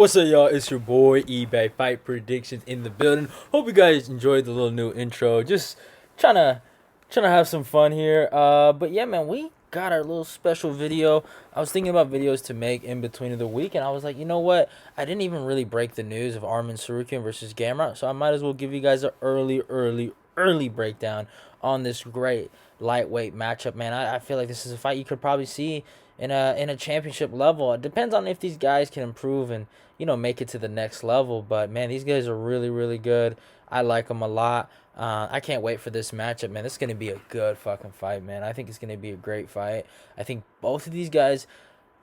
What's up, y'all? It's your boy eBay Fight Predictions in the building. Hope you guys enjoyed the little new intro. Just trying to have some fun here. But yeah, man, we got our little special video. I was thinking about videos to make in between of the week, and I was like, you know what? I didn't even really break the news of Arman Tsarukyan versus Gamrot, so I might as well give you guys an early breakdown on this great lightweight matchup, man. I feel like this is a fight you could probably see in a championship level. It depends on if these guys can improve and make it to the next level. But man, these guys are really good. I like them a lot. I can't wait for this matchup, man. This is gonna be a good fucking fight, man. I think it's gonna be a great fight. I think both of these guys,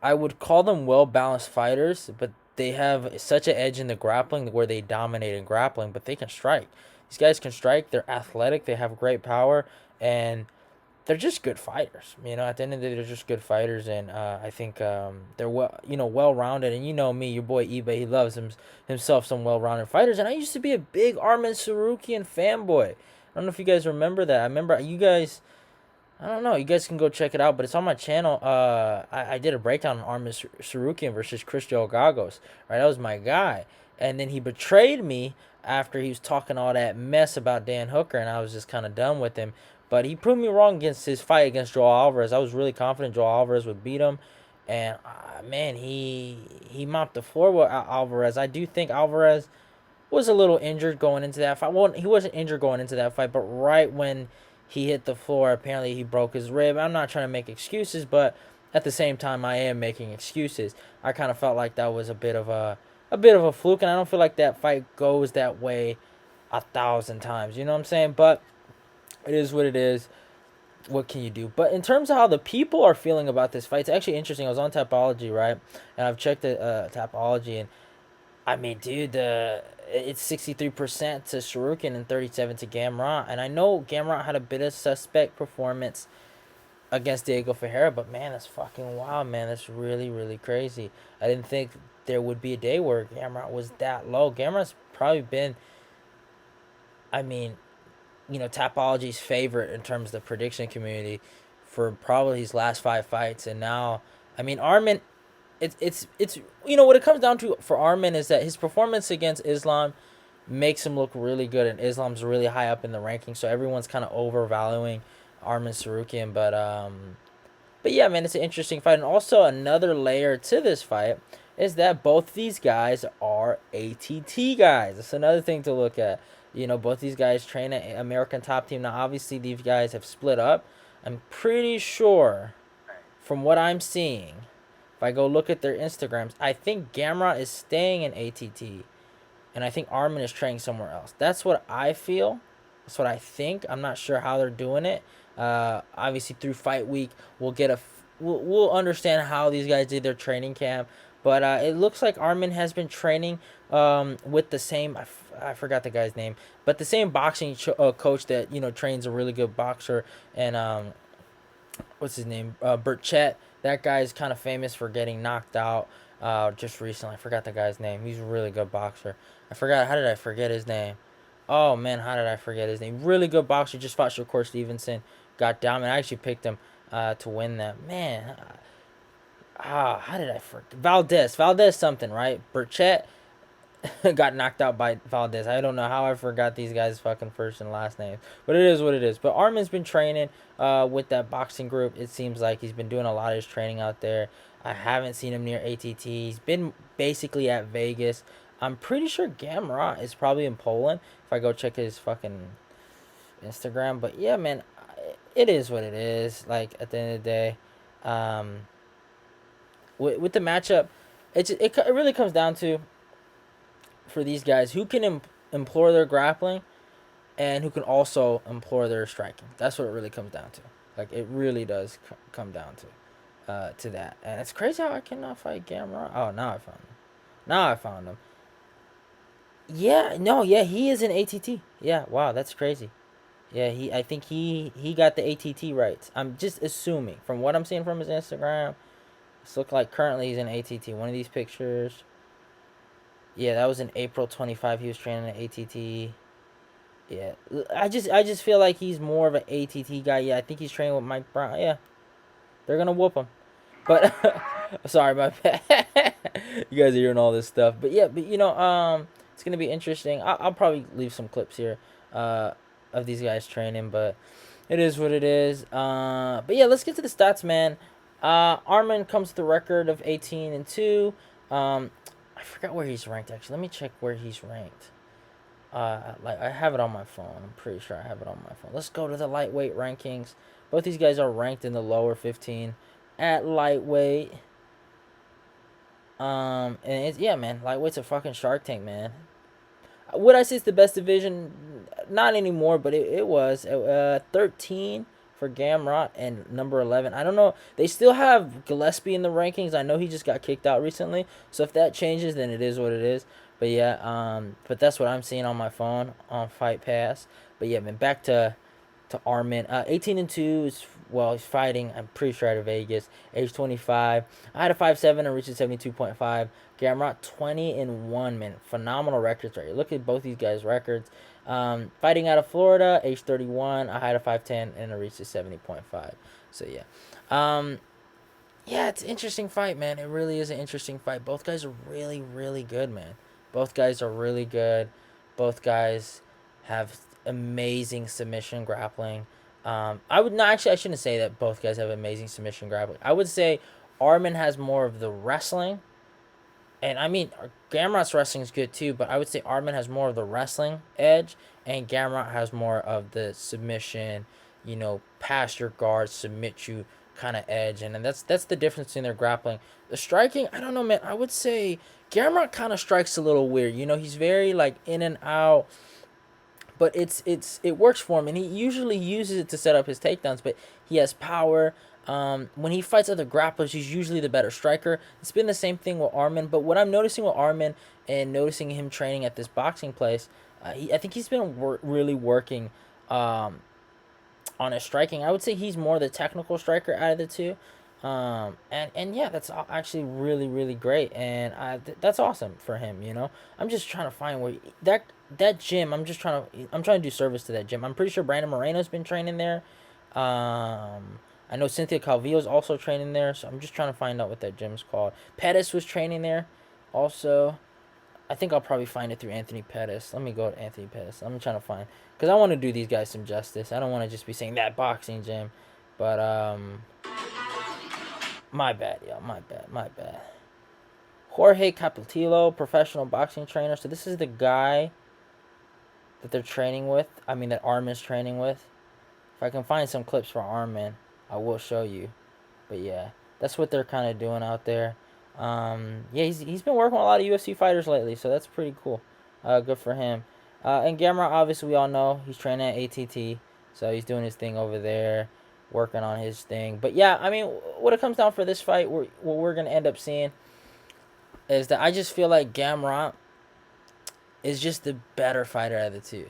I would call them well balanced fighters, but they have such an edge in the grappling where they dominate in grappling, but they can strike. These guys can strike. They're athletic. They have great power, and they're just good fighters. At the end of the day, they're just good fighters, and I think they're well rounded. And you know me, your boy eBay, he loves himself some well rounded fighters. And I used to be a big Arman Tsarukyan fanboy. I don't know if you guys remember that. I remember you guys. I don't know. You guys can go check it out, but it's on my channel. I did a breakdown on Arman Tsarukyan versus Christian Gagos. Right, that was my guy, and then he betrayed me after he was talking all that mess about Dan Hooker, and I was just kind of done with him. But he proved me wrong against his fight against Joel Alvarez. I was really confident Joel Alvarez would beat him, and man, he mopped the floor with Alvarez. I do think Alvarez was a little injured going into that fight. Well, he wasn't injured going into that fight, but right when he hit the floor, apparently he broke his rib. I'm not trying to make excuses, but at the same time, I am making excuses. I kind of felt like that was a bit of a fluke, and I don't feel like that fight goes that way 1,000 times. You know what I'm saying? But it is what it is. What can you do? But in terms of how the people are feeling about this fight, it's actually interesting. I was on Tapology, right? And I've checked the Tapology, and I mean, dude, it's 63% to Tsarukyan and 37 to Gamrot. And I know Gamrot had a bit of suspect performance against Diego Ferreira, but man, that's fucking wild, man. That's really crazy. I didn't think there would be a day where Gamrot was that low. Gamrot's probably been, I mean, Tapology's favorite in terms of the prediction community for probably his last 5 fights. And now, I mean, Arman, it's what it comes down to for Arman is that his performance against Islam makes him look really good, and Islam's really high up in the ranking, so everyone's kind of overvaluing Arman Tsarukyan. But yeah, man, it's an interesting fight. And also another layer to this fight is that both these guys are ATT guys. That's another thing to look at. Both these guys train at American Top Team. Now, obviously, these guys have split up. I'm pretty sure, from what I'm seeing, if I go look at their Instagrams, I think Gamrot is staying in ATT, and I think Arman is training somewhere else. That's what I feel. That's what I think. I'm not sure how they're doing it. Obviously, through fight week, we'll understand how these guys did their training camp. But it looks like Arman has been training with the same, I forgot the guy's name, but the same boxing coach that, trains a really good boxer. And what's his name? Burchett. That guy's kind of famous for getting knocked out just recently. I forgot the guy's name. He's a really good boxer. How did I forget his name? Oh, man, how did I forget his name? Really good boxer. Just fought Shakur Stevenson. Got down, and I actually picked him to win that. Man, how did I forget? Valdez something, right? Burchett got knocked out by Valdez. I don't know how I forgot these guys' fucking first and last names, but it is what it is. But Arman's been training with that boxing group. It seems like he's been doing a lot of his training out there. I haven't seen him near ATT. He's been basically at Vegas. I'm pretty sure Gamrot is probably in Poland if I go check his fucking Instagram. But yeah, man, it is what it is. Like, at the end of the day, with the matchup, it really comes down to, for these guys, who can implore their grappling and who can also implore their striking. That's what it really comes down to. Like, it really does come down to that. And it's crazy how I cannot fight Gamrot. Oh, now I found him. Yeah, no, yeah, he is an ATT. Yeah, wow, that's crazy. Yeah, I think he got the ATT rights. I'm just assuming from what I'm seeing from his Instagram. It's look like currently he's in ATT. One of these pictures. Yeah, that was in April 25. He was training at ATT. Yeah, I just feel like he's more of an ATT guy. Yeah, I think he's training with Mike Brown. Yeah, they're gonna whoop him. But Sorry, my bad. You guys are hearing all this stuff, but yeah, but it's gonna be interesting. I'll probably leave some clips here, uh, of these guys training, but it is what it is. But yeah, let's get to the stats, man. Arman comes to the record of 18-2. I forgot where he's ranked actually. Let me check where he's ranked. Like I have it on my phone. I'm pretty sure I have it on my phone. Let's go to the lightweight rankings. Both these guys are ranked in the lower 15 at lightweight. And it's, yeah, man, lightweight's a fucking Shark Tank, man. Would I say it's the best division? Not anymore, but it was. 13 for Gamrot and number 11. I don't know. They still have Gillespie in the rankings. I know he just got kicked out recently. So if that changes, then it is what it is. But yeah, but that's what I'm seeing on my phone on Fight Pass. But yeah, man, back to Arman. 18-2 is, well, he's fighting, I'm pretty sure, out of Vegas. Age 25. I had a 5'7" and reached a 72.5. Gamrot 20-1, man. Phenomenal records right here. Look at both these guys' records. Fighting out of Florida, age 31. I had a 5'10" and I reached a 70.5. So yeah. Yeah, it's an interesting fight, man. It really is an interesting fight. Both guys are really, really good, man. Both guys are really good. Both guys have amazing submission grappling. I would not actually. I shouldn't say that both guys have amazing submission grappling. I would say Arman has more of the wrestling, and I mean Gamrot's wrestling is good too. But I would say Arman has more of the wrestling edge, and Gamrot has more of the submission. Past your guard, submit you kind of edge, and that's the difference in their grappling. The striking, I don't know, man. I would say Gamrot kind of strikes a little weird. He's very like in and out, but it works for him, and he usually uses it to set up his takedowns. But he has power. When he fights other grapplers, he's usually the better striker. It's been the same thing with Arman. But what I'm noticing with Arman and noticing him training at this boxing place, I think he's been really working on his striking. I would say he's more the technical striker out of the two. And yeah, that's actually really, really great, and that's awesome for him. I'm just trying to find where that gym. I'm trying to do service to that gym. I'm pretty sure Brandon Moreno's been training there. I know Cynthia Calvillo's also training there, so I'm just trying to find out what that gym's called. Pettis was training there, also. I think I'll probably find it through Anthony Pettis. Let me go to Anthony Pettis. I'm trying to find, because I want to do these guys some justice. I don't want to just be saying that boxing gym, but my bad, y'all. My bad. Jorge Capetillo, professional boxing trainer. So this is the guy that they're training with. I mean, that Arman's training with. If I can find some clips for Arman, I will show you. But yeah, that's what they're kind of doing out there. Yeah, he's been working with a lot of UFC fighters lately, so that's pretty cool. Good for him. And Gamrot, obviously, we all know he's training at ATT, so he's doing his thing over there, working on his thing. But yeah, I mean, what it comes down for this fight, what we're gonna end up seeing is that I just feel like Gamrot is just the better fighter out of the two.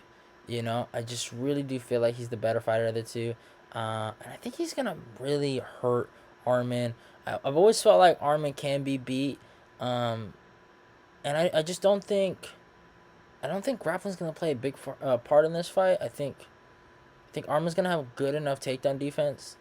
I just really do feel like he's the better fighter of the two. And I think he's gonna really hurt Arman. I've always felt like Arman can be beat, and I just don't think grappling's gonna play a big part in this fight. I think Arman's gonna have good enough takedown defense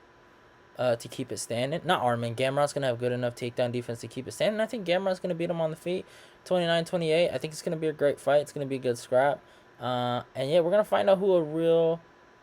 to keep it standing. Not Arman, Gamrot's gonna have good enough takedown defense to keep it standing. I think Gamrot's gonna beat him on the feet, 29-28. I think it's gonna be a great fight. It's gonna be a good scrap. And yeah, we're gonna find out who a real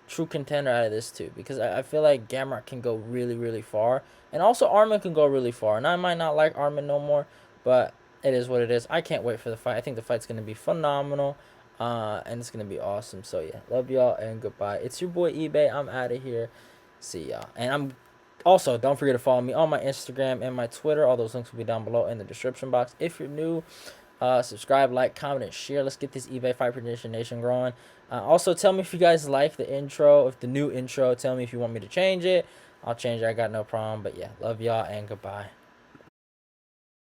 true contender out of this too, because I feel like Gamrot can go really, really far, and also Arman can go really far. And I might not like Arman no more, but it is what it is. I can't wait for the fight. I think the fight's gonna be phenomenal, and it's gonna be awesome. So yeah, love y'all and goodbye. It's your boy eBay. I'm out of here. See y'all, and don't forget to follow me on my Instagram and my Twitter. All those links will be down below in the description box. If you're new, subscribe, like, comment, and share. Let's get this eBay Fight Prediction Nation growing. Also, tell me if you guys like the intro, if the new intro. Tell me if you want me to change it. I'll change it. I got no problem. But yeah, love y'all and goodbye.